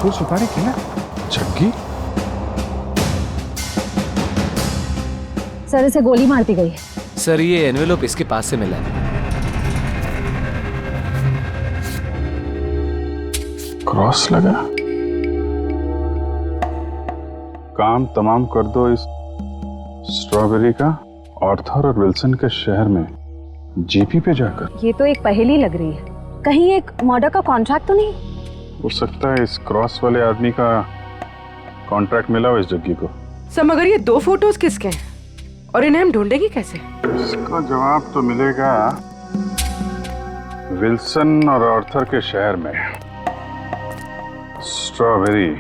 मशहूर सुपारी क्या है? जग्गी? सर इसे गोली मार दी गई है। सर ये एनवेलोप इसके पास से मिला है। क्रॉस लगा। काम तमाम कर दो इस स्ट्रॉबेरी का आर्थर और विल्सन के शहर में जीपी पे जाकर। ये तो एक पहेली लग रही है। कहीं एक मर्डर का कॉन्ट्रैक्ट तो नहीं? हो सकता है इस क्रॉस वाले आदमी का कॉन्ट्रैक्ट मिला हो इस जग्गी को। सर मगर ये 2 फोटोज किसके हैं और इन्हें हम ढूंढेंगे कैसे? इसका जवाब तो मिलेगा विल्सन और आर्थर के शहर में। Strawberry,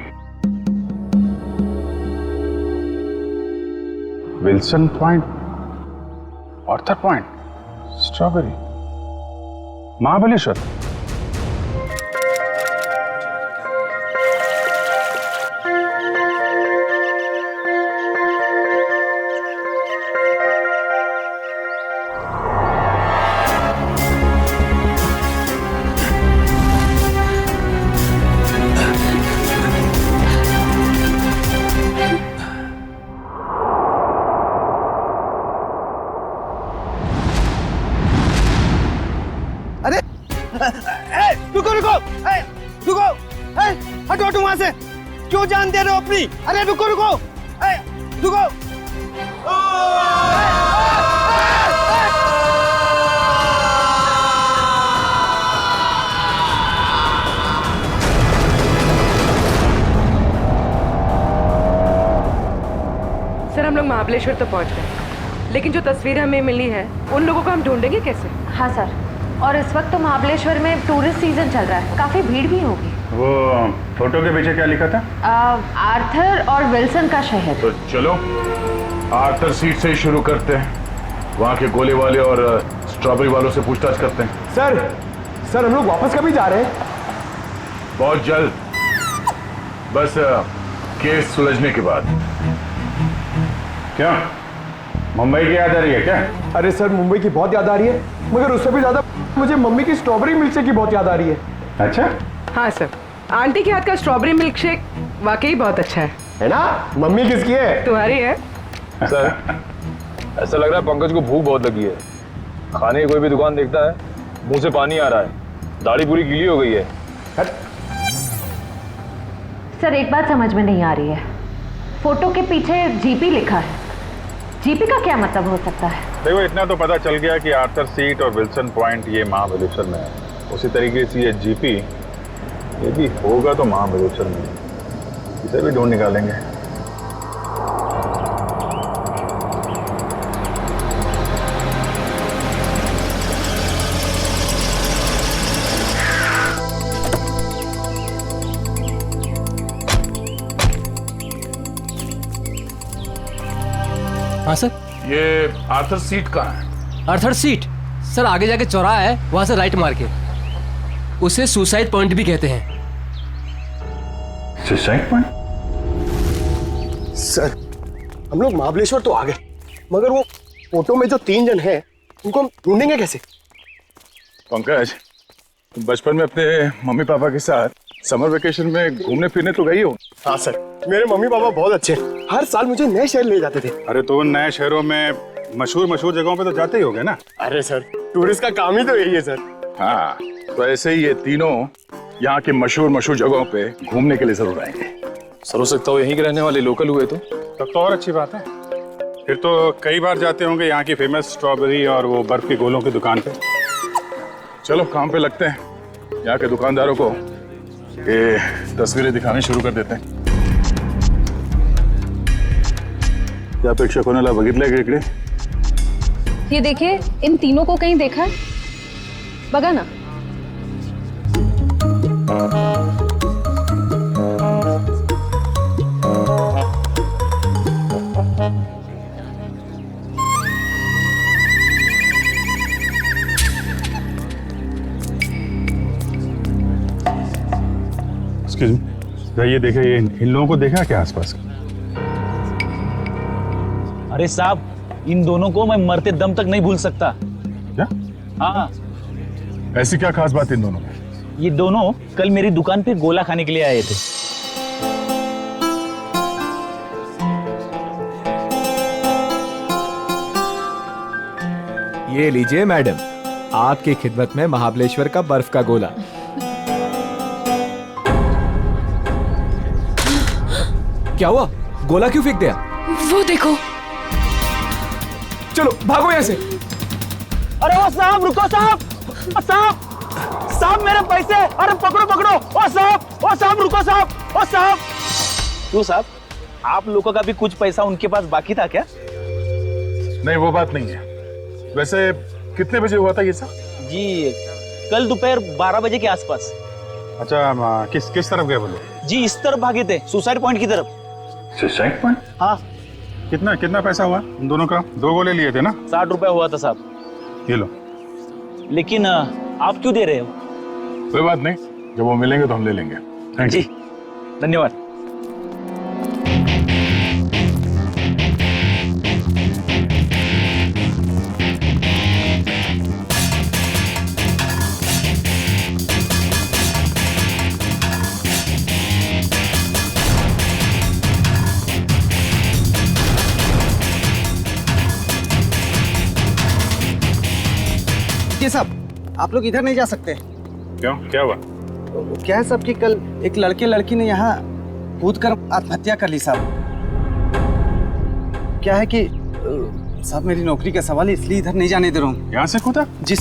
Wilson point, Arthur point, strawberry, Mahabaleshwar. रुको रुको रुको, हटो हटो वहां से। क्यों जान दे रहे हो अपनी? अरे रुको रुको रुको। सर हम लोग महाबलेश्वर तो पहुंच गए, लेकिन जो तस्वीरें हमें मिली है उन लोगों को हम ढूंढेंगे कैसे? हाँ सर, और इस वक्त तो महाबलेश्वर में टूरिस्ट सीजन चल रहा है, काफी भीड़ भी होगी। वो फोटो के पीछे क्या लिखा था? आर्थर और विल्सन का शहर। तो चलो आर्थर सीट से ही शुरू करते हैं। वहाँ के गोले वाले और स्ट्रॉबेरी वालों से पूछताछ करते हैं। सर हम लोग वापस कभी जा रहे हैं? बहुत जल्द, बस केस सुलझने के बाद। क्या मुंबई की याद आ रही है क्या? अरे सर मुंबई की बहुत याद आ रही है, मगर उससे भी ज्यादा मुझे मम्मी की स्ट्रॉबेरी मिल्क शेक की बहुत याद आ रही है। अच्छा, हाँ सर, आंटी के हाथ का स्ट्रॉबेरी मिल्क शेक वाकई बहुत अच्छा है ना? मम्मी किसकी है? तुम्हारी है। सर ऐसा लग रहा है पंकज को भूख बहुत लगी है। खाने की कोई भी दुकान देखता है मुंह से पानी आ रहा है, दाढ़ी पूरी गीली हो गई है। सर एक बात समझ में नहीं आ रही है, फोटो के पीछे जीपी लिखा है। जीपी का क्या मतलब हो सकता है? देखो इतना तो पता चल गया कि आर्थर सीट और विल्सन पॉइंट ये महाबलेश्वर में है। उसी तरीके से ये जीपी ये भी होगा तो महाबलेश्वर में, इसे भी ढूंढ निकालेंगे। हाँ सर। ये आर्थर सीट कहाँ है? आर्थर सीट सर आगे जाके चौराहा है, वहां से राइट मार के। उसे सुसाइड पॉइंट भी कहते हैं। Suicide point? सर हम लोग महाबलेश्वर तो आ गए, मगर वो फोटो में जो 3 जन हैं उनको हम ढूंढेंगे कैसे? पंकज, तुम बचपन में अपने मम्मी पापा के साथ समर वेकेशन में घूमने फिरने तो गई हो? हाँ सर, मेरे मम्मी पापा बहुत अच्छे हैं, हर साल मुझे नए शहर ले जाते थे। अरे तो उन नए शहरों में मशहूर जगहों पे तो जाते ही होगे ना? अरे सर टूरिस्ट का काम ही तो यही है सर। हाँ, तो ऐसे ही ये तीनों यहाँ के मशहूर जगहों पे घूमने के लिए जरूर आएंगे। सर हो सकता हो यहीं के रहने वाले लोकल हुए तो। तब तो और अच्छी बात है। फिर तो कई बार जाते होंगे यहाँ की फेमस स्ट्रॉबेरी और वो बर्फ के गोलों की दुकान पे। चलो काम पे लगते हैं। यहाँ के दुकानदारों को ये तस्वीरें दिखाने शुरू कर देते हैं। क्या प्रेक्षकों बघितलंय का इकडे? ये देखिए, इन तीनों को कहीं देखा है? बघा ना। एक्सक्यूज मी, ये देखिए, ये इन लोगों को देखा क्या आसपास? अरे साहब, इन दोनों को मैं मरते दम तक नहीं भूल सकता। क्या? हाँ, ऐसी क्या खास बात इन दोनों में? ये दोनों कल मेरी दुकान पे गोला खाने के लिए आए थे। ये लीजिए मैडम, आपकी खिदमत में महाबलेश्वर का बर्फ का गोला। क्या हुआ? गोला क्यों फेंक दिया? वो देखो। चलो भागो यहाँ से। अरे वो साहब रुको साहब, साहब साहब मेरे पैसे, अरे पकड़ो पकड़ो, ओ साहब रुको साहब, ओ साहब। क्यों साहब, आप लोगों का भी कुछ पैसा उनके पास बाकी था क्या? नहीं वो बात नहीं है। वैसे कितने बजे हुआ था ये सब? जी कल दोपहर 12 बजे के आसपास। अच्छा किस तरफ गए बोलो? जी इस तरफ भागे थे, सुसाइड पॉइंट की तरफ। Suicide point? हाँ। कितना पैसा हुआ उन दोनों का? 2 गोले लिए थे ना? 60 रुपए हुआ था साहब। ये लो। लेकिन आप क्यों दे रहे हो? कोई बात नहीं, जब वो मिलेंगे तो हम ले लेंगे। Thank you. जी धन्यवाद। ये साहब आप लोग इधर नहीं जा सकते। क्यों, क्या हुआ? क्या है साहब कि कल एक लड़की ने यहाँ कूद कर आत्महत्या कर ली साहब। क्या है कि साहब मेरी नौकरी का सवाल है, इसलिए इधर नहीं जाने दे रहा हूँ। यहाँ से कूदा? जी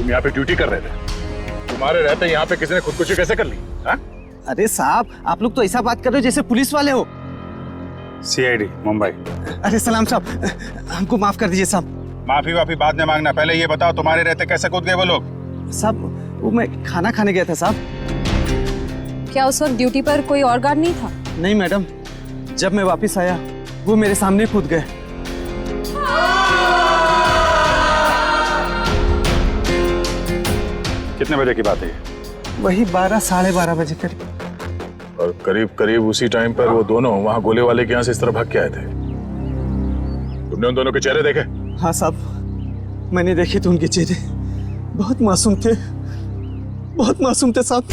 यहाँ पे ड्यूटी कर रहे थे, तुम्हारे रहते यहाँ पे किसी ने खुदकुशी कैसे कर ली? हाँ? अरे साहब आप लोग तो ऐसा बात कर रहे हो जैसे पुलिस वाले हो। CID मुंबई। अरे सलाम साहब, हमको माफ कर दीजिए साहब। माफी बाद में मांगना, पहले ये बताओ तुम्हारे रहते कैसे कूद गए वो लोग? साहब वो मैं खाना खाने गया था साहब। क्या उस वक्त ड्यूटी पर कोई और गार्ड नहीं था? नहीं मैडम, जब मैं वापस आया वो मेरे सामने कूद गए। कितने बजे की बात है? वही 12 साढ़े 12 बजे करीब। और करीब उसी टाइम पर वो दोनों वहाँ गोले वाले के यहाँ से इस तरह भाग के आए थे। तुमने उन दोनों के चेहरे देखे? हाँ साहब मैंने देखे तो उनके चेहरे बहुत मासूम थे साहब।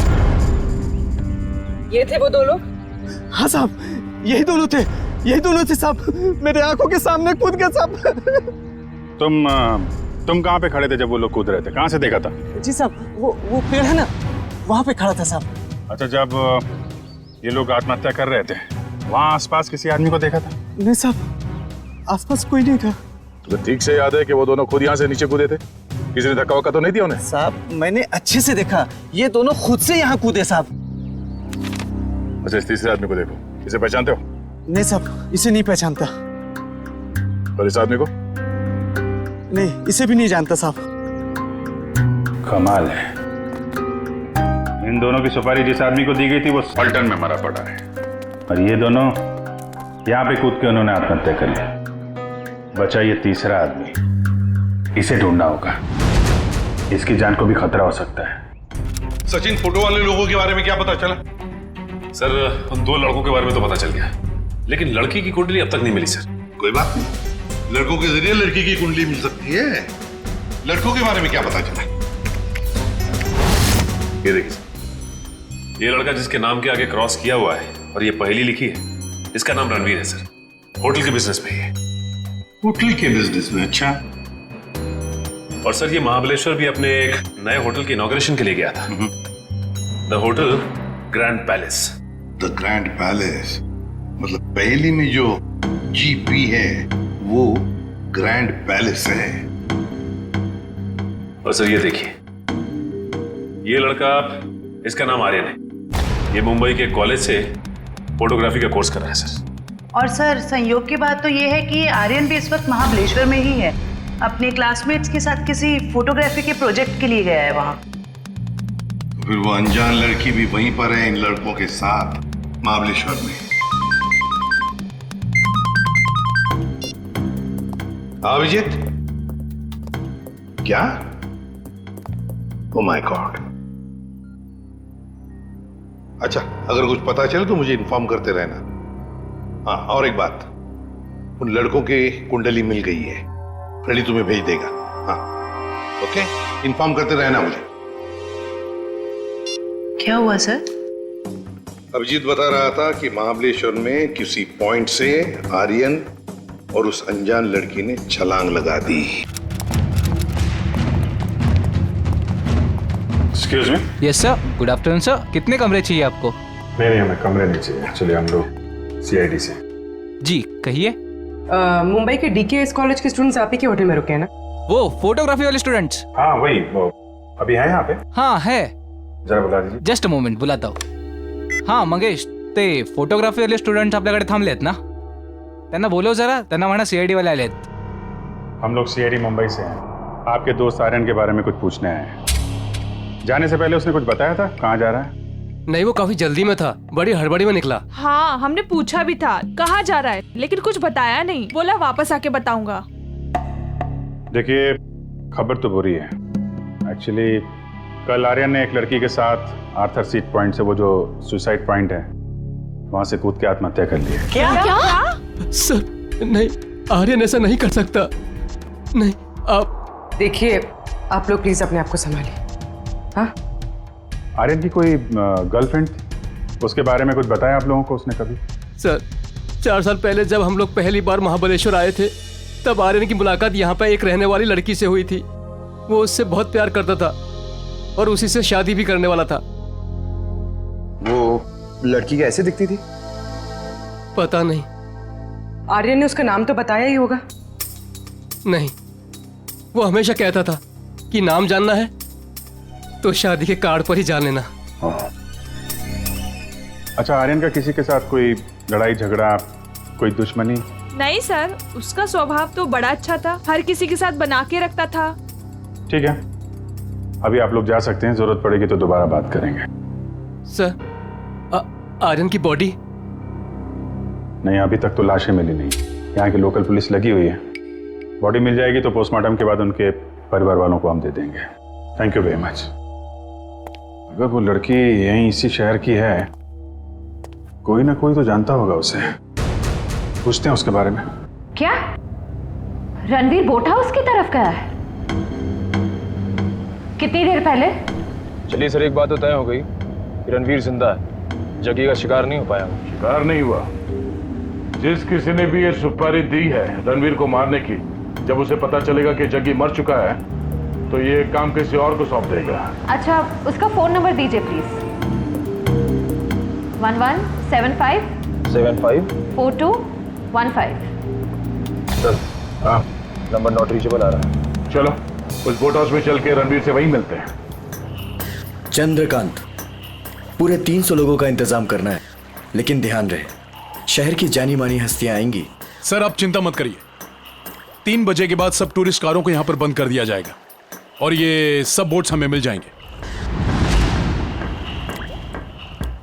ये थे वो दो लोग? हाँ साहब यही दोनों थे साहब, मेरे आंखों के सामने कूद गए साहब। तुम कहाँ पे खड़े थे जब वो लोग कूद रहे थे? कहाँ से देखा था? जी साहब वो पेड़ है ना, वहाँ पे खड़ा था साहब। अच्छा, जब ये लोग आत्महत्या कर रहे थे वहाँ आसपास किसी आदमी को देखा था? नहीं साहब आसपास कोई नहीं था। तो ठीक से याद है कि वो दोनों खुद यहाँ से नीचे कूदे थे? किसी ने धक्का वक्का तो नहीं दिया उन्हें? साहब मैंने अच्छे से देखा, ये दोनों खुद से यहाँ कूदे साहब। अच्छा इस तीसरे आदमी को देखो, इसे पहचानते हो? नहीं साहब इसे नहीं पहचानता। और इस आदमी को? नहीं इसे भी नहीं जानता साहब। कमाल है, इन दोनों की सुपारी जिस आदमी को दी गई थी वो पलटन में मरा पड़ा है, और ये दोनों यहाँ पे कूद के उन्होंने आत्महत्या कर ली। बचा ये तीसरा आदमी, इसे ढूंढना होगा, इसकी जान को भी खतरा हो सकता है। सचिन, फोटो वाले लोगों के बारे में क्या पता चला? सर उन 2 लड़कों के बारे में तो पता चल गया, लेकिन लड़की की कुंडली अब तक नहीं मिली सर। कोई बात नहीं, लड़कों के जरिए लड़की की कुंडली मिल सकती है। लड़कों के बारे में क्या पता चला? ये देखिए सर, ये लड़का जिसके नाम के आगे क्रॉस किया हुआ है और ये पहेली लिखी है, इसका नाम रणवीर है सर। होटल के बिजनेस में है। होटल के बिजनेस में? अच्छा। और सर ये महाबलेश्वर भी अपने एक नए होटल की इनॉग्रेशन के लिए गया था, the hotel grand palace. The grand palace मतलब पहेली में जो GP है वो ग्रैंड पैलेस है। और सर ये देखिए, ये लड़का, इसका नाम आर्यन है, ये मुंबई के कॉलेज से फोटोग्राफी का कोर्स कर रहा है सर। और सर संयोग की बात तो ये है कि आर्यन भी इस वक्त महाबलेश्वर में ही है, अपने क्लासमेट्स के साथ किसी फोटोग्राफी के प्रोजेक्ट के लिए गया है वहाँ। तो फिर वो अनजान लड़की भी वहीं पर है इन लड़कों के साथ महाबलेश्वर में। अभिजीत, क्या? ओह माय गॉड, अच्छा, अगर कुछ पता चले तो मुझे इन्फॉर्म करते रहना। हाँ, और एक बात, उन लड़कों की कुंडली मिल गई है, फ्रेडी तुम्हें भेज देगा। हाँ, ओके, इन्फॉर्म करते रहना मुझे। क्या हुआ सर? अभिजीत बता रहा था कि महाबलेश्वर में किसी पॉइंट से आर्यन और उस अनजान लड़की ने छलांग लगा दी। Excuse me. Yes sir, good afternoon sir. कितने कमरे चाहिए आपको? नहीं, हमें कमरे नहीं चाहिए। एक्चुअली हम लोग सीआईडी से। जी कहिए। मुंबई के डीकेएस कॉलेज के स्टूडेंट्स आप ही के होटल में रुके हैं ना? वो फोटोग्राफी वाले स्टूडेंट्स? हाँ वही, वो अभी है यहाँ पे? हाँ है। जरा बुला दीजिए। जस्ट अ मोमेंट, बुलाता हूँ। हाँ मंगेश, ते फोटोग्राफी वाले स्टूडेंट्स आपल्याकडे थांबलेत ना? त्यांना बोलव जरा, त्यांना म्हणा सीआईडी वाले आलेत। हम लोग सीआईडी मुंबई से हैं। आपके दोस्त आर्यन के बारे में कुछ पूछने आए हैं। जाने से पहले उसने कुछ बताया था कहाँ जा रहा है? नहीं, वो काफी जल्दी में था, बड़ी हड़बड़ी में निकला। हाँ, हमने पूछा भी था कहाँ जा रहा है, लेकिन कुछ बताया नहीं। बोला वापस आके बताऊंगा। देखिए, खबर तो बुरी है। एक्चुअली कल आर्यन ने एक लड़की के साथ आर्थर सीट पॉइंट से, वो जो सुसाइड पॉइंट है, वहां से कूद के आत्महत्या कर ली है। क्या? सर नहीं, आर्यन ऐसा नहीं कर सकता। नहीं, आप देखिए, आप लोग प्लीज अपने आप को संभालिए। हाँ, आर्यन की कोई गर्लफ्रेंड थी, उसके बारे में कुछ बताया आप लोगों को उसने कभी? सर 4 साल पहले जब हम लोग पहली बार महाबलेश्वर आए थे, तब आर्यन की मुलाकात यहाँ पे एक रहने वाली लड़की से हुई थी। वो उससे बहुत प्यार करता था और उसी से शादी भी करने वाला था। वो लड़की कैसे दिखती थी? पता नहीं। आर्यन ने उसका नाम तो बताया ही होगा। नहीं, वो हमेशा कहता था कि नाम जानना है तो शादी के कार्ड पर ही जान लेना। अच्छा, आर्यन का किसी के साथ कोई लड़ाई झगड़ा, कोई दुश्मनी? नहीं सर, उसका स्वभाव तो बड़ा अच्छा था, हर किसी के साथ बना के रखता था। ठीक है, अभी आप लोग जा सकते हैं, जरूरत पड़ेगी तो दोबारा बात करेंगे। सर, आर्यन की बॉडी? नहीं, अभी तक तो लाशें मिली नहीं। यहाँ की लोकल पुलिस लगी हुई है। बॉडी मिल जाएगी तो पोस्टमार्टम के बाद उनके परिवार वालों को हम दे देंगे। Thank you very much. अगर वो लड़की यहीं इसी शहर की है, कोई ना कोई तो जानता होगा उसे। पूछते हैं उसके बारे में। क्या रणवीर बोटा उसकी तरफ गया है? कितनी देर पहले? चलिए सर, एक बात तो तय हो गई, रणवीर जिंदा है, जग्गी का शिकार नहीं हो पाया। शिकार नहीं हुआ। जिस किसी ने भी ये सुपारी दी है रणवीर को मारने की, जब उसे पता चलेगा कि जग्गी मर चुका है तो ये काम किसी और को सौंप देगा। अच्छा, उसका फोन नंबर दीजिए प्लीज। 1175 4215। सर, हाँ, नंबर नॉट रीचेबल आ रहा है। चलो उस बोट हाउस में चल के रणवीर से वहीं मिलते हैं। चंद्रकांत, पूरे 300 लोगों का इंतजाम करना है, लेकिन ध्यान रहे शहर की जानी मानी हस्तियां आएंगी। सर आप चिंता मत करिए, 3 बजे के बाद सब टूरिस्ट कारों को यहाँ पर बंद कर दिया जाएगा और ये सब बोट्स हमें मिल जाएंगे।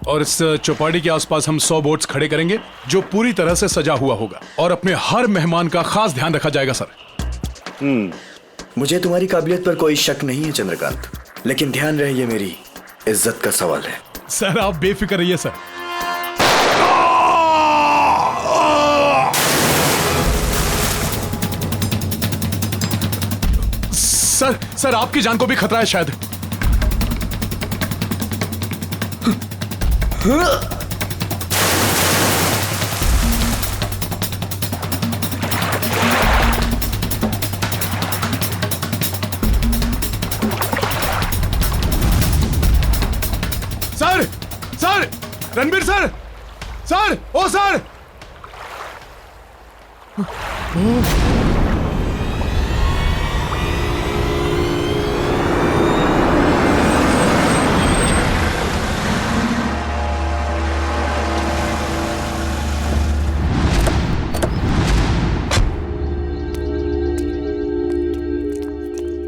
और इस चौपाटी के आसपास हम 100 बोट्स खड़े करेंगे जो पूरी तरह से सजा हुआ होगा और अपने हर मेहमान का खास ध्यान रखा जाएगा सर। मुझे तुम्हारी काबिलियत पर कोई शक नहीं है चंद्रकांत, लेकिन ध्यान रहे ये मेरी इज्जत का सवाल है। सर आप बेफिक्र रहिए सर। सर आपकी जान को भी खतरा है शायद। सर रणबीर सर, ओ सर।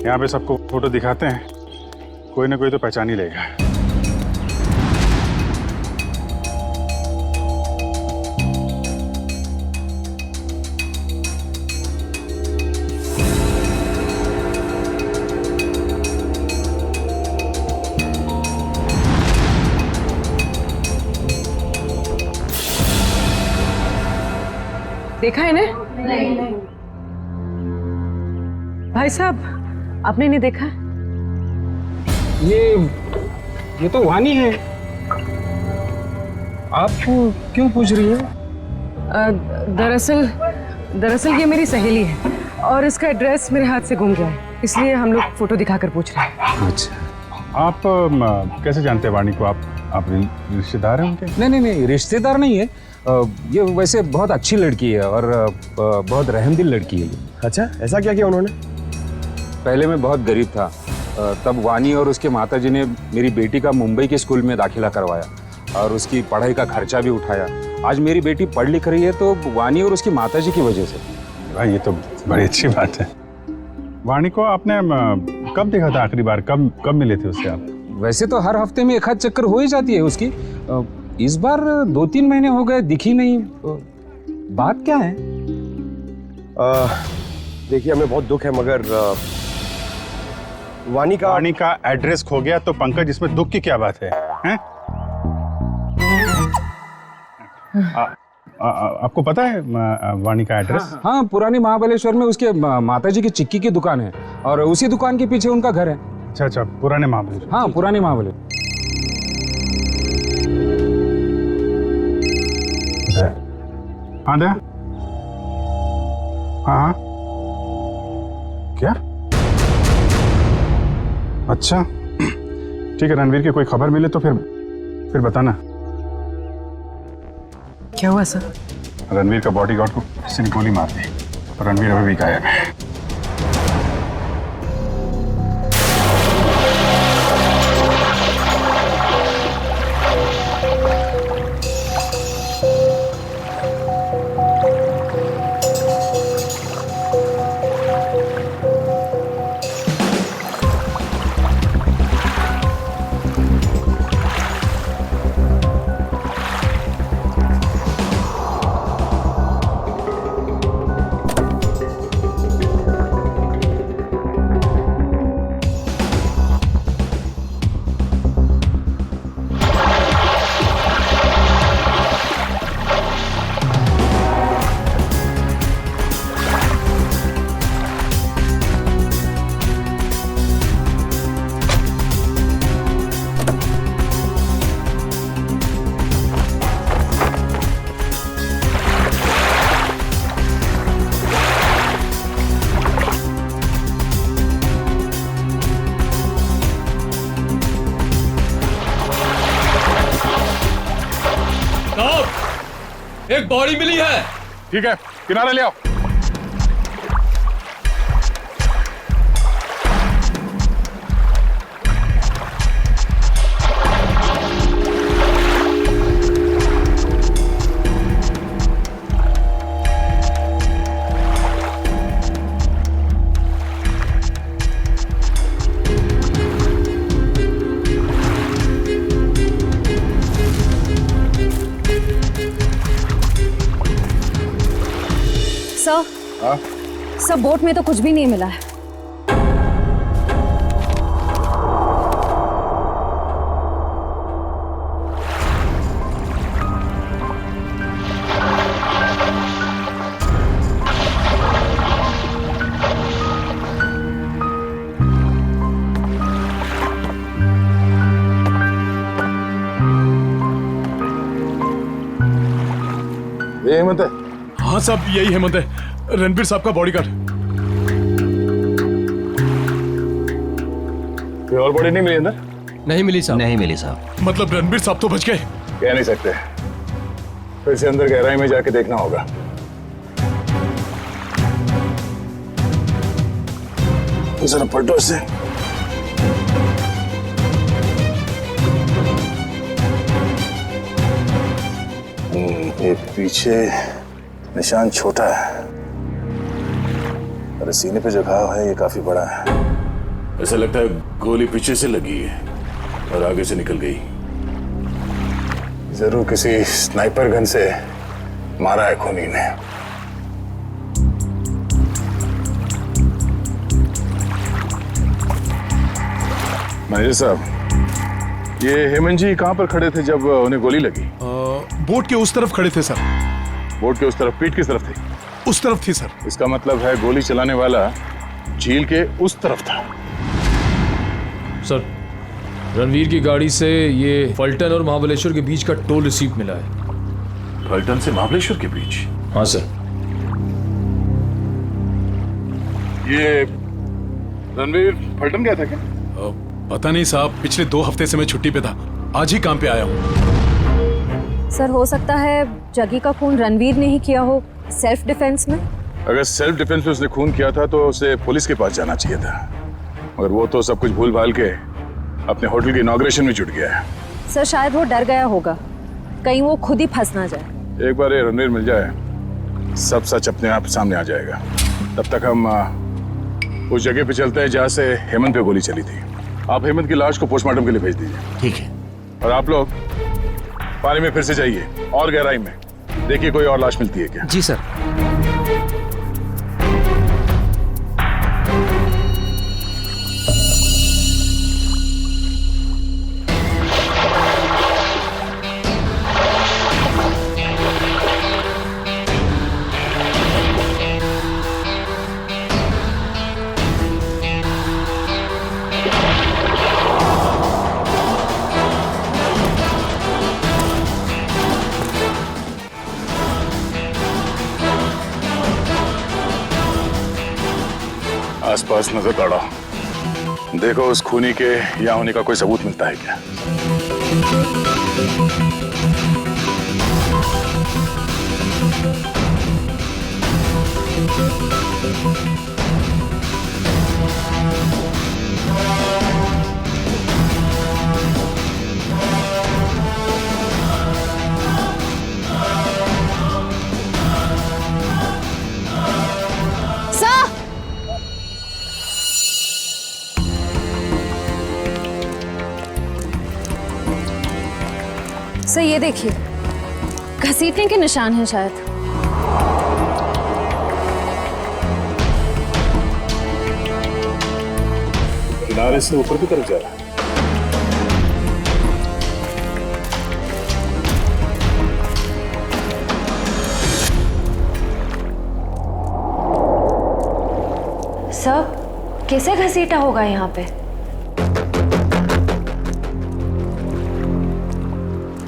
यहाँ पे सबको फोटो दिखाते हैं, कोई ना कोई तो पहचान ही लेगा। देखा है ने? नहीं। भाई साहब आपने नहीं देखा? ये तो वानी है। आप क्यों पूछ रही है? दरअसल ये मेरी सहेली है और इसका एड्रेस मेरे हाथ से गुम गया है, इसलिए हम लोग फोटो दिखाकर पूछ रहे हैं। अच्छा, आप कैसे जानते हैं वाणी को? आप रिश्तेदार हैं उनके? नहीं, रिश्तेदार नहीं है। ये वैसे बहुत अच्छी लड़की है और बहुत रहमदिल लड़की है। अच्छा, ऐसा क्या किया उन्होंने? पहले मैं बहुत गरीब था, तब वानी और उसके माताजी ने मेरी बेटी का मुंबई के स्कूल में दाखिला करवाया और उसकी पढ़ाई का खर्चा भी उठाया। आज मेरी बेटी पढ़ लिख रही है तो वानी और उसकी माताजी की वजह से। भाई ये तो बड़ी अच्छी बात है। वाणी को आपने कब देखा था आखिरी बार? कब मिले थे उससे आप? वैसे तो हर हफ्ते में एक आध चक्कर हो ही जाती है उसकी। इस बार 2-3 महीने हो गए, दिखी नहीं। बात क्या है? देखिए, हमें बहुत दुख है मगर वाणी का एड्रेस खो गया तो पंकज इसमें दुख की क्या बात है? हैं? आपको पता है वाणी का एड्रेस? हाँ, पुरानी महाबलेश्वर में उसके माताजी की चिक्की की दुकान है और उसी दुकान के पीछे उनका घर है। अच्छा, पुराने महाबलेश्वर। हाँ, पुराने महाबलेश्वर। हाँ दया, हाँ क्या? अच्छा ठीक है, रणवीर की कोई खबर मिले तो फिर बताना। क्या हुआ सर? रणवीर का बॉडीगार्ड को किसी ने गोली मार दी और रणवीर अभी भी गायब है। एक बॉडी मिली है। ठीक है, किनारे ले आओ। सर, बोट में तो कुछ भी नहीं मिला है। ये हेमंत है? हाँ साहब, यही हेमंत है, रणबीर साहब का बॉडीगार्ड। कोई और बॉडी नहीं मिली अंदर? नहीं मिली साहब। नहीं मिली साहब। मतलब रणबीर साहब तो बच गए? कह नहीं सकते, फिर से अंदर गहराई में जाके देखना होगा। जरा पलटो इससे। ये पीछे निशान छोटा है और सीने पे जो घाव है ये काफी बड़ा है। ऐसा लगता है गोली पीछे से लगी है और आगे से निकल गई। जरूर किसी स्नाइपर गन से मारा है खूनी ने। मैनेजर साहब, ये हेमंत जी कहाँ पर खड़े थे जब उन्हें गोली लगी? बोट के उस तरफ खड़े थे सर। बोट के उस तरफ? पीठ किस तरफ थी? उस तरफ थी सर। इसका मतलब है गोली चलाने वाला झील के उस तरफ था। सर, रणवीर की गाड़ी से ये फलटन और महाबलेश्वर के बीच का टोल रिसीप्ट मिला है। फलटन से महाबलेश्वर के बीच? हाँ सर। ये रणवीर फलटन गया था क्या? पता नहीं साहब, पिछले 2 हफ्ते से मैं छुट्टी पे था, आज ही काम पे आया हूँ। सर, हो सकता है जगी का खून रणवीर ने ही किया हो, सेल्फ डिफेंस में। अगर सेल्फ डिफेंस में उसने खून किया था तो उसे पुलिस के पास जाना चाहिए था, मगर वो तो सब कुछ भूल भाल के अपने होटल की इनॉग्रेशन में जुट गया है। सर, शायद वो डर गया होगा, कहीं वो खुद ही फंस ना जाए। एक बार ये रणवीर मिल जाए, सब सच अपने आप सामने आ जाएगा। तब तक हम उस जगह पे चलते हैं जहाँ से हेमंत पे गोली चली थी। आप हेमंत की लाश को पोस्टमार्टम के लिए भेज दीजिए। ठीक है। और आप लोग पानी में फिर से जाइए और गहराई में, देखिए कोई और लाश मिलती है क्या। जी सर। आसपास नजर दौड़ाओ, देखो उस खूनी के यहाँ होने का कोई सबूत मिलता है क्या। सर, ये देखिए, घसीटने के निशान हैं शायद। किनारे से ऊपर की तरफ जा रहा है। सर, कैसे घसीटा होगा यहाँ पे?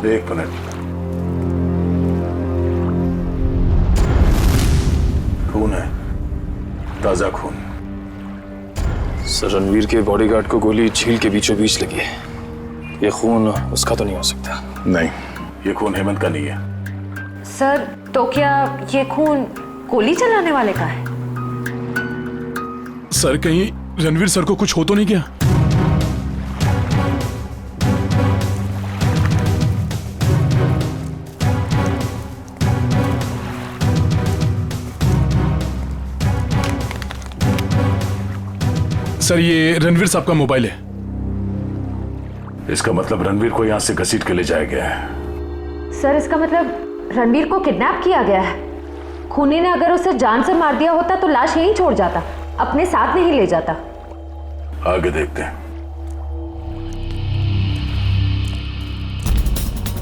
एक मिनट, खून है, ताजा खून। सर, रणवीर के बॉडीगार्ड को गोली झील के बीचों बीच लगी है। ये खून उसका तो नहीं हो सकता। नहीं, ये खून हेमंत का नहीं है। सर, तो क्या ये खून गोली चलाने वाले का है? सर, कहीं रणवीर सर को कुछ हो तो नहीं गया? सर, ये रणवीर साहब का मोबाइल है। इसका मतलब रणवीर को यहां से घसीट के ले जाया गया है। सर, इसका मतलब रणवीर को किडनैप किया गया है। खूनी ने अगर उसे जान से मार दिया होता तो लाश यहीं छोड़ जाता, अपने साथ नहीं ले जाता। आगे देखते हैं।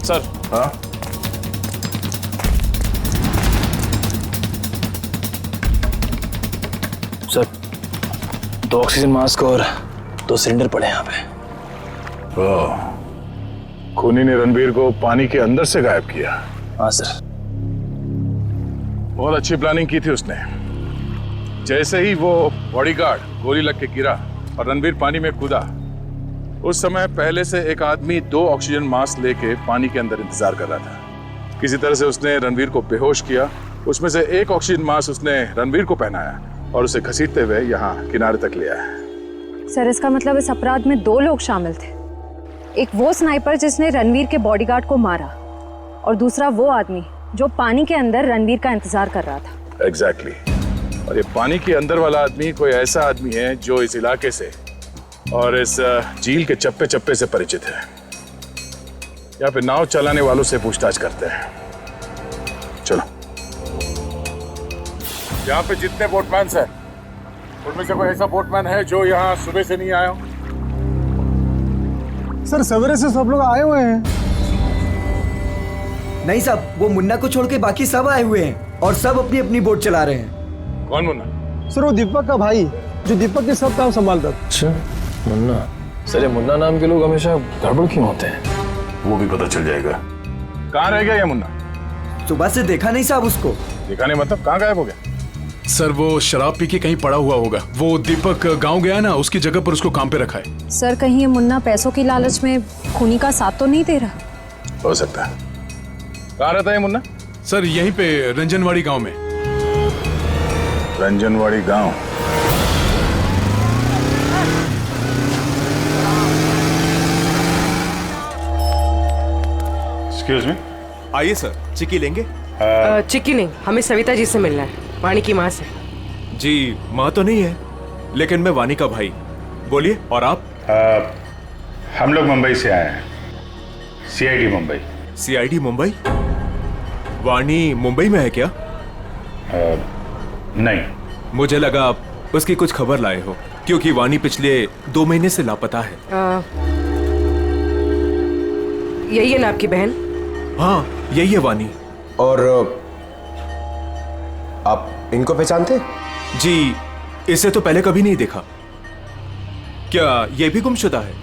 सर। हाँ, सर, 2 ऑक्सीजन मास्क और 2 सिलेंडर पड़े यहाँ पे। खूनी ने रणवीर को पानी के अंदर से गायब किया। हाँ सर। बहुत अच्छी प्लानिंग की थी उसने। जैसे ही वो बॉडीगार्ड गोली लग के गिरा और रणवीर पानी में कूदा, उस समय पहले से एक आदमी 2 ऑक्सीजन मास्क लेके पानी के अंदर इंतजार कर रहा था। किसी तरह से उसने रणवीर को बेहोश किया। उसमें से एक ऑक्सीजन मास्क उसने रणवीर को पहनाया और उसे घसीटते हुए यहाँ किनारे तक ले आया। सर, इसका मतलब इस अपराध में 2 लोग शामिल थे। एक वो स्नाइपर जिसने रणवीर के बॉडीगार्ड को मारा और दूसरा वो आदमी जो पानी के अंदर रणवीर का इंतजार कर रहा था। एग्जैक्टली। और ये पानी के अंदर वाला आदमी कोई ऐसा आदमी है जो इस इलाके से और इस झील के चप्पे चप्पे से परिचित है। यहाँ पे नाव चलाने वालों से पूछताछ करते हैं। चलो। यहाँ पे जितने बोटमैन हैं, उनमें से कोई ऐसा बोटमैन है जो यहाँ सुबह से नहीं आया हो? सर, सवेरे से सब लोग आए हुए हैं। नहीं साहब, वो मुन्ना को छोड़ के बाकी सब आए हुए हैं और सब अपनी अपनी बोट चला रहे हैं। कौन मुन्ना? सर वो दीपक का भाई, जो दीपक के सब काम संभालता। अच्छा मुन्ना। सर ये मुन्ना नाम के लोग हमेशा गड़बड़ क्यों होते हैं? वो भी पता चल जाएगा। कहाँ रह गया ये मुन्ना? सुबह से देखा नहीं साहब उसको। देखा नहीं मतलब कहाँ गायब हो गया? सर वो शराब पी के कहीं पड़ा हुआ होगा। वो दीपक गांव गया ना, उसकी जगह पर उसको काम पे रखा है। सर कहीं ये मुन्ना पैसों की लालच में खूनी का साथ तो नहीं दे रहा? हो सकता है। कहाँ रहता है मुन्ना? सर यहीं पे रंजनवाड़ी गांव में। रंजनवाड़ी गांव? Excuse me. आइए सर, चिक्की लेंगे? चिक्की नहीं, हमें सविता जी से मिलना है, वाणी की माँ से। जी माँ तो नहीं है, लेकिन मैं वाणी का भाई। बोलिए। और आप? हम लोग मुंबई से आए हैं, सीआईडी मुंबई। सीआईडी मुंबई? वाणी मुंबई में है क्या? नहीं। मुझे लगा आप उसकी कुछ खबर लाए हो, क्योंकि वाणी पिछले 2 महीने से लापता है। यही है ना आपकी बहन? हाँ यही है वाणी। और आप इनको पहचानते? जी इसे तो पहले कभी नहीं देखा। क्या ये भी गुमशुदा है?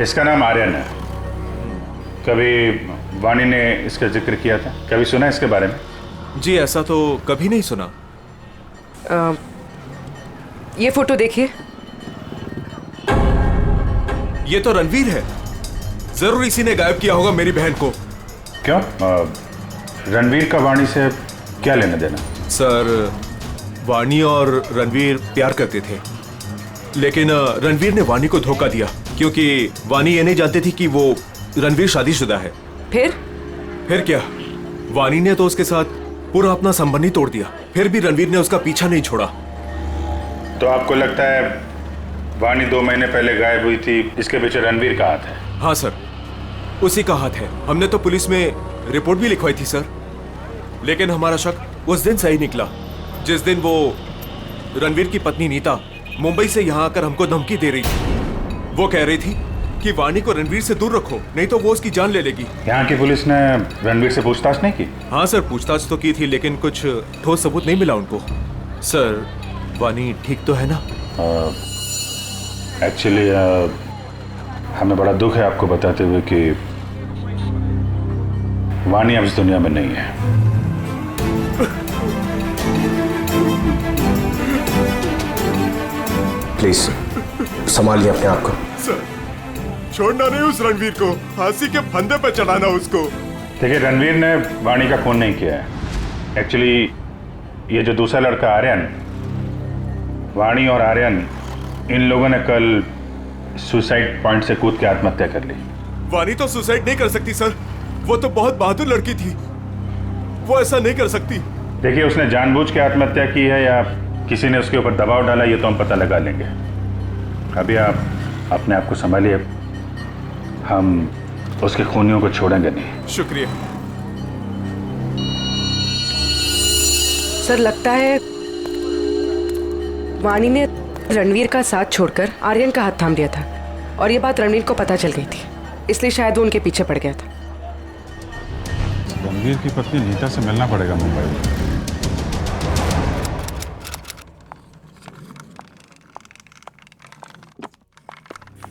इसका नाम आर्यन है। कभी वाणी ने इसका जिक्र किया था? कभी सुना इसके बारे में? जी ऐसा तो कभी नहीं सुना। ये फोटो देखिए। ये तो रणवीर है। जरूर इसी ने गायब किया होगा मेरी बहन को। क्यों? रणवीर का वाणी से क्या लेना देना? सर वाणी और रणवीर प्यार करते थे, लेकिन रणवीर ने वाणी को धोखा दिया, क्योंकि वाणी ये नहीं जानती थी कि वो रणवीर शादीशुदा है। फिर क्या, वाणी ने तो उसके साथ पूरा अपना संबंध ही तोड़ दिया। फिर भी रणवीर ने उसका पीछा नहीं छोड़ा। तो आपको लगता है वाणी 2 महीने पहले गायब हुई थी, इसके पीछे रणवीर का हाथ है? हाँ सर, उसी का हाथ है। हमने तो पुलिस में रिपोर्ट भी लिखवाई थी सर, लेकिन हमारा शक उस दिन सही निकला जिस दिन वो रणवीर की पत्नी नीता मुंबई से यहाँ आकर हमको धमकी दे रही थी। वो कह रही थी कि वाणी को रणवीर से दूर रखो, नहीं तो वो उसकी जान ले लेगी। यहाँ की पुलिस ने रणवीर से पूछताछ नहीं की? हाँ सर, पूछताछ तो की थी, लेकिन कुछ ठोस सबूत नहीं मिला उनको। सर वाणी ठीक तो है ना? एक्चुअली हमें बड़ा दुख है आपको बताते हुए कि वाणी अब इस दुनिया में नहीं है। प्लीज संभालिए अपने आप को। सर छोड़ना नहीं उस रणवीर को, फांसी के फंदे पे चढ़ाना उसको। देखिए रणवीर ने वाणी का खून नहीं किया है। एक्चुअली ये जो दूसरा लड़का आर्यन, वाणी और आर्यन, इन लोगों ने कल सुसाइड पॉइंट से कूद के आत्महत्या कर ली। वाणी तो सुसाइड नहीं कर सकती सर, वो तो बहुत बहादुर लड़की थी, वो ऐसा नहीं कर सकती। देखिए उसने जानबूझ के आत्महत्या की है या किसी ने उसके ऊपर दबाव डाला, ये तो हम पता लगा लेंगे। अभी आप अपने आप को संभालिए, हम उसके खूनियों को छोड़ेंगे नहीं। शुक्रिया सर। लगता है वाणी ने रणवीर का साथ छोड़कर आर्यन का हाथ थाम लिया था, और ये बात रणवीर को पता चल गई थी, इसलिए शायद वो उनके पीछे पड़ गया था। रणवीर की पत्नी नीता से मिलना पड़ेगा मुंबई में।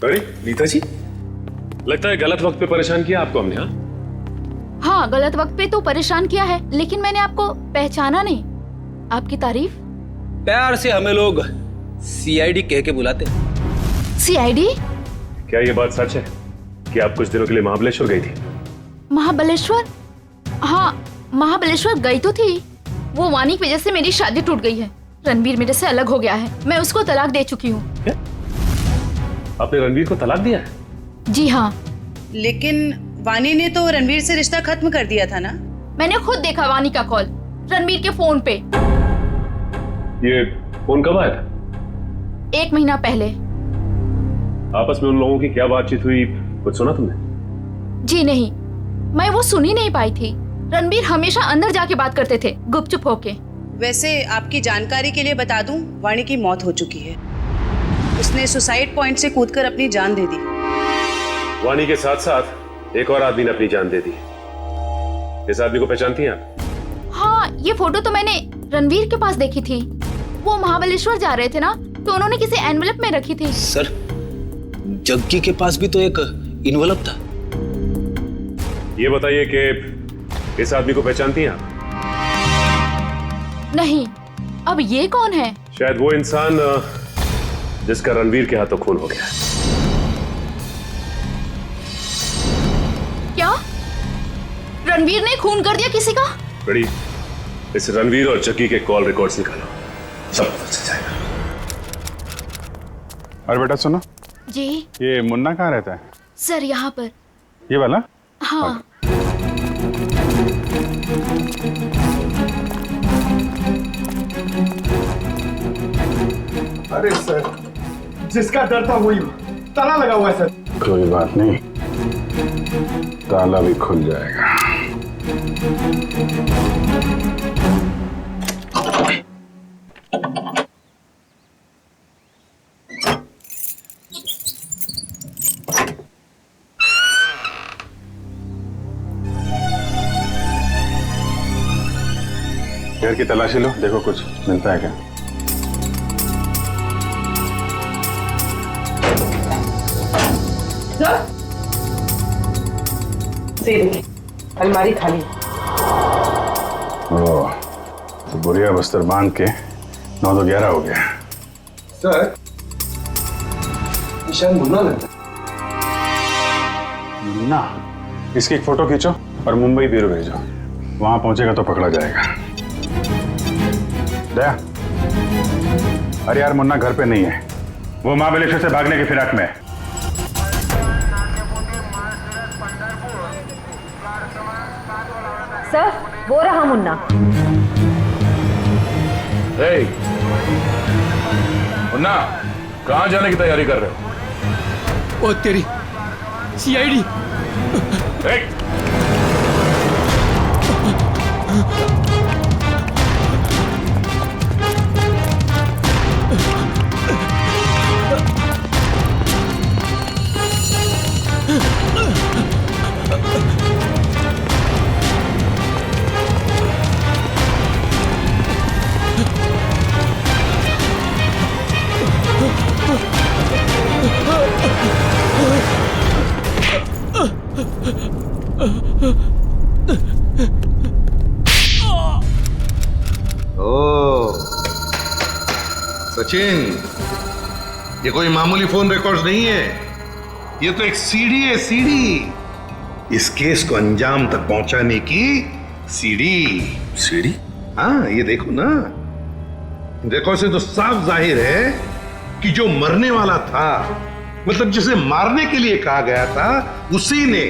अरे नीता जी, लगता है गलत वक्त पे परेशान किया आपको हमने। हाँ गलत वक्त पे तो परेशान किया है, लेकिन मैंने आपको पहचाना नहीं। आपकी तारीफ? प्यार से हमें लोग सीआईडी कह के बुलाते। सीआईडी? क्या ये बात सच है कि आप कुछ दिनों के लिए महाबलेश्वर गई थी? महाबलेश्वर? हाँ महाबलेश्वर गई तो थी। वो वाणी की वजह से मेरी शादी टूट गई है। रणवीर मेरे से अलग हो गया है, मैं उसको तलाक दे चुकी हूँ। आपने रणवीर को तलाक दिया है? जी हाँ। लेकिन वाणी ने तो रणवीर से रिश्ता खत्म कर दिया था ना? मैंने खुद देखा वाणी का कॉल रणवीर के फोन पे। ये फोन कब आया था? 1 महीना पहले। आपस में उन लोगों की क्या बातचीत हुई, कुछ सुना तुमने? जी नहीं, मैं वो सुन ही नहीं पाई थी। रणवीर हमेशा अंदर जाके बात करते थे, गुपचुप होके। वैसे आपकी जानकारी के लिए बता दूं, वाणी की मौत हो चुकी है। उसने सुसाइड पॉइंट से कूदकर अपनी जान दे दी। वाणी के साथ साथ एक और आदमी ने अपनी जान दे दी। इस आदमी को पहचानती हैं आप? ये फोटो तो मैंने रणवीर के पास देखी थी। वो महाबलेश्वर जा रहे थे ना, तो उन्होंने किसी एनवेलप में रखी थी। सर, जग्गी के पास भी तो एक इन्वेलप था। ये बताइए कि इस आदमी को पहचानती हैं आप? नहीं। अब ये कौन है? शायद वो इंसान जिसका रणवीर के हाथों खून हो गया। क्या रणवीर ने खून कर दिया किसी का? बड़ी, इस रणवीर और जग्गी के कॉल रिकॉर्ड्स निकालो, सब पता चल जाएगा। और बेटा सुनो, जी ये मुन्ना कहाँ रहता है? सर यहाँ पर। ये वाला? हाँ। अरे सर, जिसका डर था वही ताला लगा हुआ है सर। कोई बात नहीं, ताला भी खुल जाएगा। घर की तलाशी लो, देखो कुछ मिलता है क्या। अलमारी खाली। ओह, तो बुढ़िया बस्तर बांध के 9 तो 11 हो गया। सर, शायद मुन्ना लगता है। मुन्ना? इसकी एक फोटो खींचो और मुंबई ब्यूरो भेजो, वहां पहुंचेगा तो पकड़ा जाएगा। दया, अरे यार मुन्ना घर पे नहीं है, वो महाबलेश्वर से भागने की फिराक में है। सर, वो रहा मुन्ना। मुन्ना, कहाँ जाने की तैयारी कर रहे हो? ओ तेरी सीआईडी। ओ सचिन, ये कोई मामूली फोन रिकॉर्ड्स नहीं है, ये तो एक सीडी है, सीडी। इस केस को अंजाम तक पहुंचाने की सीडी। सीडी? हाँ, ये देखो ना, रिकॉर्ड से तो साफ जाहिर है कि जो मरने वाला था, मतलब जिसे मारने के लिए कहा गया था, उसी ने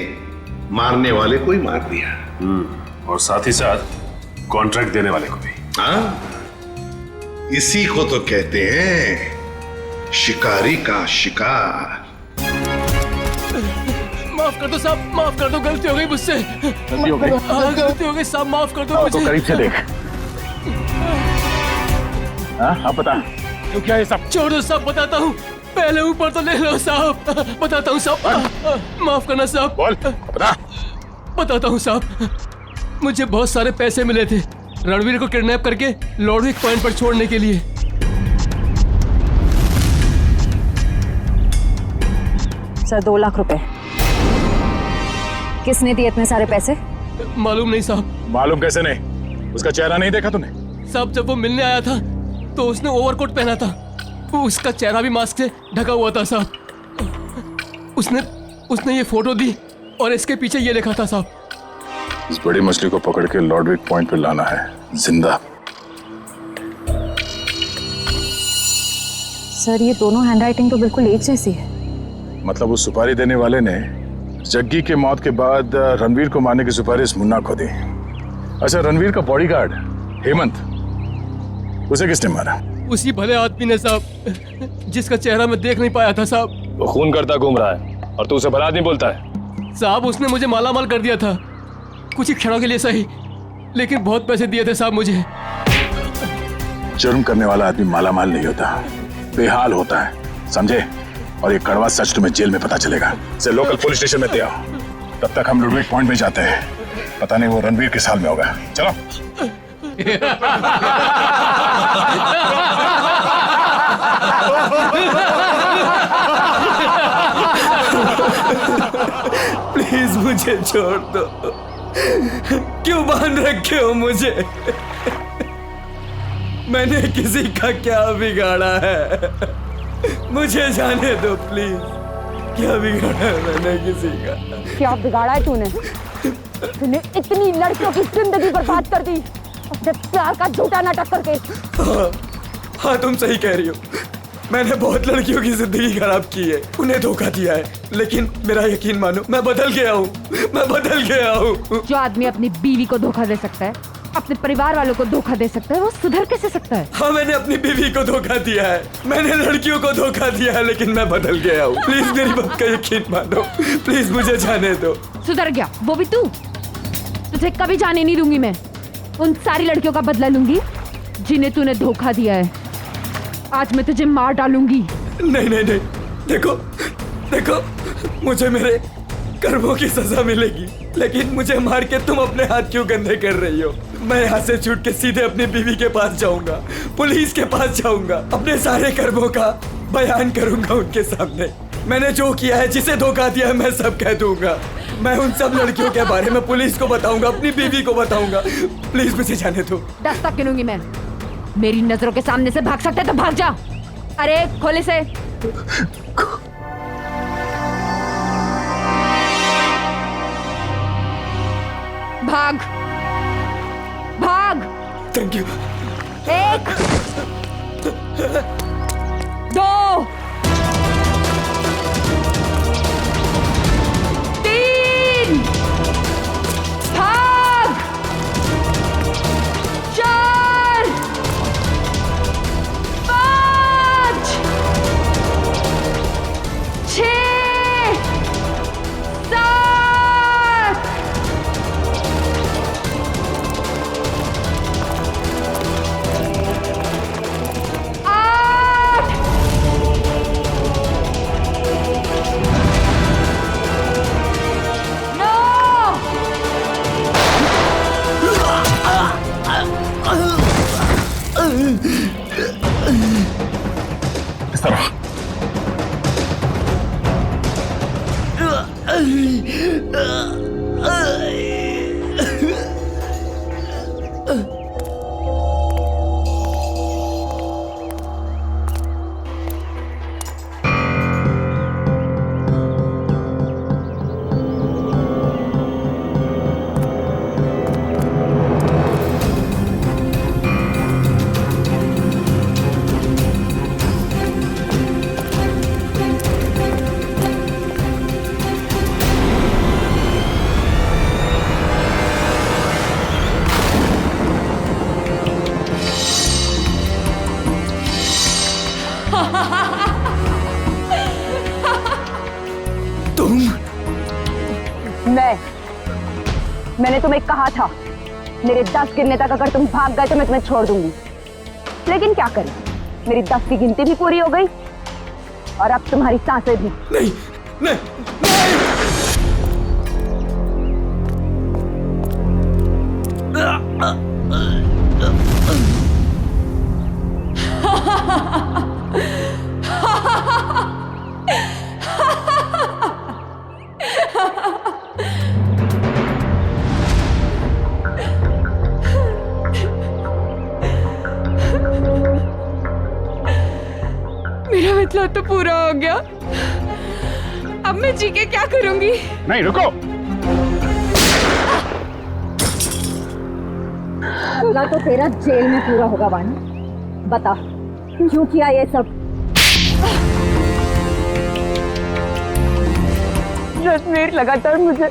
मारने वाले को ही मार दिया। और साथ ही साथ कॉन्ट्रैक्ट देने वाले को भी। हाँ, इसी को तो कहते हैं शिकारी का शिकार। माफ कर दो साहब, माफ कर दो, गलती हो गई मुझसे। गलती हो गई? हाँ, गलती हो गई साहब, माफ कर दो मुझे। तो करीब से देख। हाँ, अब बता तो क्या है साहब? छोड़ दो साहब, बताता हूँ। पहले ऊपर तो ले लो साहब, बताता हूँ साहब। माफ करना साहब। बोल, बता। बताता हूँ साहब, मुझे बहुत सारे पैसे मिले थे रणवीर को किडनैप करके लॉर्डविक पॉइंट पर छोड़ने के लिए। सर 2 लाख रुपए। किसने दिए इतने सारे पैसे? मालूम नहीं साहब। मालूम कैसे नहीं? उसका चेहरा नहीं देखा तूने? साहब, जब वो मिलने आया था तो उसने ओवरकोट पहना था, वो उसका चेहरा भी मास्क से ढका हुआ था साहब। उसने ये फोटो दी और इसके पीछे ये लिखा था साहब। इस बड़ी मछली को पकड़ के लॉर्डविक पॉइंट पे लाना है, जिंदा। सर, ये दोनों हैंडराइटिंग तो बिल्कुल एक जैसी है। मतलब उस सुपारी देने वाले ने जग्गी के मौत के बाद रणवीर को मारने की सुपारी मुन्ना को दी। अच्छा, रणवीर का बॉडीगार्ड हेमंत, उसे किसने मारा? उसी भले आदमी ने साहब, जिसका चेहरा मैं देख नहीं पाया था साहब। वो खून करता घूम रहा है और तू उसे भला आदमी बोलता है? साहब, उसने मुझे मालामाल कर दिया था, कुछ ही क्षणों के लिए सही, लेकिन बहुत पैसे दिए थे साहब मुझे। जुर्म करने वाला आदमी मालामाल नहीं होता, बेहाल होता है, समझे? और ये कड़वा सच तुम्हें जेल में पता चलेगा। से लोकल पुलिस स्टेशन में दे आओ, तब तक हम लॉर्डविक पॉइंट में जाते हैं। पता नहीं वो रणवीर किस हाल में होगा। चलो। प्लीज मुझे छोड़ दो। क्यों बांध रखे हो मुझे? मैंने किसी का क्या बिगाड़ा है? मुझे जाने दो प्लीज। क्या बिगाड़ा है मैंने किसी का? क्या बिगाड़ा है तूने? तूने इतनी लड़कियों की जिंदगी बर्बाद कर दी अपने प्यार का झूठा नाटक करके। हाँ तुम सही कह रही हो। मैंने बहुत लड़कियों की जिंदगी खराब की है, उन्हें धोखा दिया है, लेकिन मेरा यकीन मानो मैं बदल गया हूँ। मैं बदल गया हूँ। जो आदमी अपनी बीवी को धोखा दे सकता है, अपने परिवार वालों को धोखा दे सकता है, वो सुधर कैसे सकता है? हाँ मैंने अपनी बीवी को धोखा दिया है, मैंने लड़कियों को धोखा दिया है, लेकिन मैं बदल गया हूँ। प्लीज मेरी बात का यकीन मानो, प्लीज मुझे जाने दो। सुधर गया वो भी तू? तुझे कभी जाने नहीं दूंगी मैं। उन सारी लड़कियों का बदला लूंगी जिन्हें तूने धोखा दिया है। आज मैं तुझे मार डालूंगी। नहीं नहीं नहीं, देखो देखो, मुझे मेरे कर्मों की सजा मिलेगी, लेकिन मुझे मार के तुम अपने हाथ क्यों गंदे कर रही हो? मैं यहाँ से छूट के सीधे अपनी बीवी के पास जाऊंगा, पुलिस के पास जाऊंगा, अपने सारे कर्मों का बयान करूंगा उनके सामने। मैंने जो किया है, जिसे धोखा दिया है, मैं सब कह दूंगा। मैं उन सब लड़कियों के बारे में पुलिस को बताऊंगा, अपनी बीवी को बताऊंगा। प्लीज मुझे जाने दो। दस्तक गिनूंगी मैं। मेरी नजरों के सामने से भाग सकते तो भाग जा। अरे खोले से। भाग भाग। Thank you. 1 2 3 भाग। 4 5 6 7 8 इस तरह। मैंने तुम्हें कहा था मेरे 10 गिनने तक अगर तुम भाग गए तो मैं तुम्हें छोड़ दूंगी, लेकिन क्या करें, मेरी 10 की गिनती भी पूरी हो गई और अब तुम्हारी सांसें भी। नहीं नहीं मेरा मतलब तो पूरा हो गया। अब मैं जी के क्या करूंगी? नहीं रुको। पूरा तो तेरा जेल में पूरा होगा वानी। बता क्यों किया ये सब? रणवीर लगातार मुझे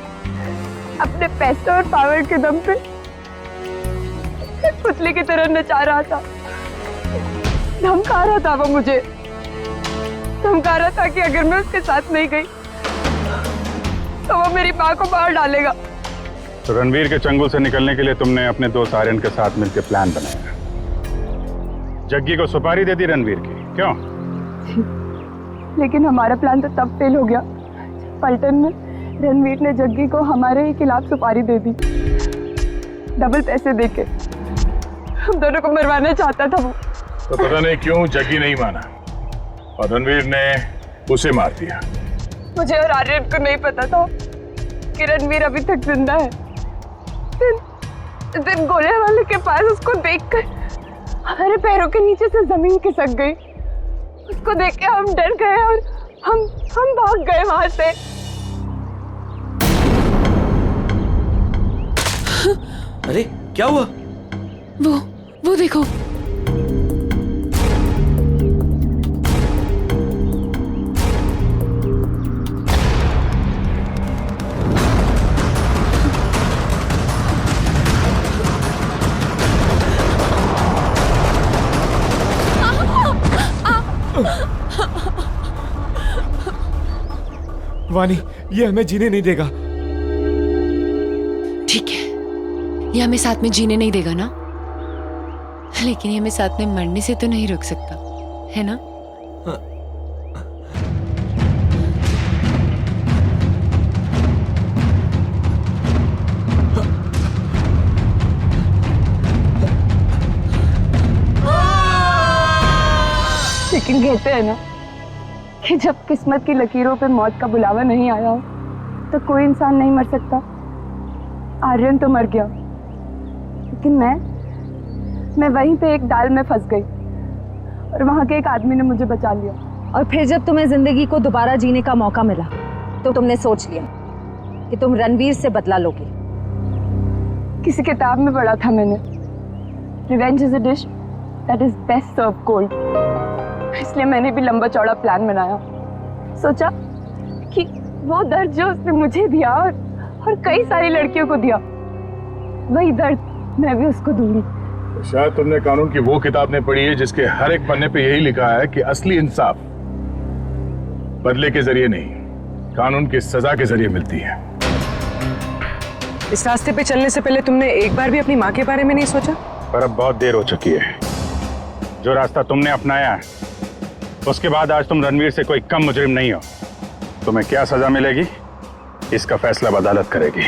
अपने पैसे और पावर के दम पे पुतले की तरह नचा रहा था। धमका रहा था वो मुझे, धमका रहा था कि अगर मैं उसके साथ नहीं गई तो वो मेरी माँ को मार डालेगा। तो रणवीर के चंगुल से निकलने के लिए तुमने अपने दोस्त आर्यन के साथ मिलकर प्लान बनाया, जग्गी को सुपारी दे दी रणवीर की, क्यों? लेकिन हमारा प्लान तो तब फेल हो गया पलटन में रणवीर ने जग्गी को हमारे ही खिलाफ सुपारी दे दी, डबल पैसे देके। हम दोनों को मरवाना चाहता था वो। तो पता नहीं क्यों जग्गी नहीं माना और रणवीर ने उसे मार दिया। मुझे और आर्यन को नहीं पता था कि रणवीर अभी तक जिंदा है। दिन गोले वाले के पास उसको देखकर हमारे पैरों के नीचे से जमीन खिसक गई। उसको देख के हम डर गए और हम भाग गए वहां से। अरे क्या हुआ? वो देखो। वानी, ये हमें जीने नहीं देगा। ठीक है, ये हमें साथ में जीने नहीं देगा ना, लेकिन ये हमें साथ में मरने से तो नहीं रोक सकता, है ना? लेकिन कहते हैं ना कि जब किस्मत की लकीरों पे मौत का बुलावा नहीं आया हो तो कोई इंसान नहीं मर सकता। आर्यन तो मर गया, लेकिन मैं वहीं पे एक डाल में फंस गई और वहां के एक आदमी ने मुझे बचा लिया। और फिर जब तुम्हें जिंदगी को दोबारा जीने का मौका मिला तो तुमने सोच लिया कि तुम रणवीर से बदला लोगे। किसी किताब में पढ़ा था मैंने, revenge is a dish that is best serve cold. इसलिए मैंने भी लंबा चौड़ा प्लान बनाया। सोचा कि वो दर्द जो उसने मुझे दिया और कई सारी लड़कियों को दिया, वही दर्द मैं भी उसको दूंगी। तो शायद तुमने कानून की वो किताब नहीं पढ़ी है जिसके हर एक पन्ने पे यही लिखा है कि असली इंसाफ बदले के जरिए नहीं, कानून की सजा के जरिए मिलती है। इस रास्ते पे चलने से पहले तुमने एक बार भी अपनी माँ के बारे में नहीं सोचा? पर अब बहुत देर हो चुकी है। जो रास्ता तुमने अपनाया है उसके बाद आज तुम रणवीर से कोई कम मुजरिम नहीं हो। तुम्हें क्या सजा मिलेगी इसका फैसला अदालत करेगी।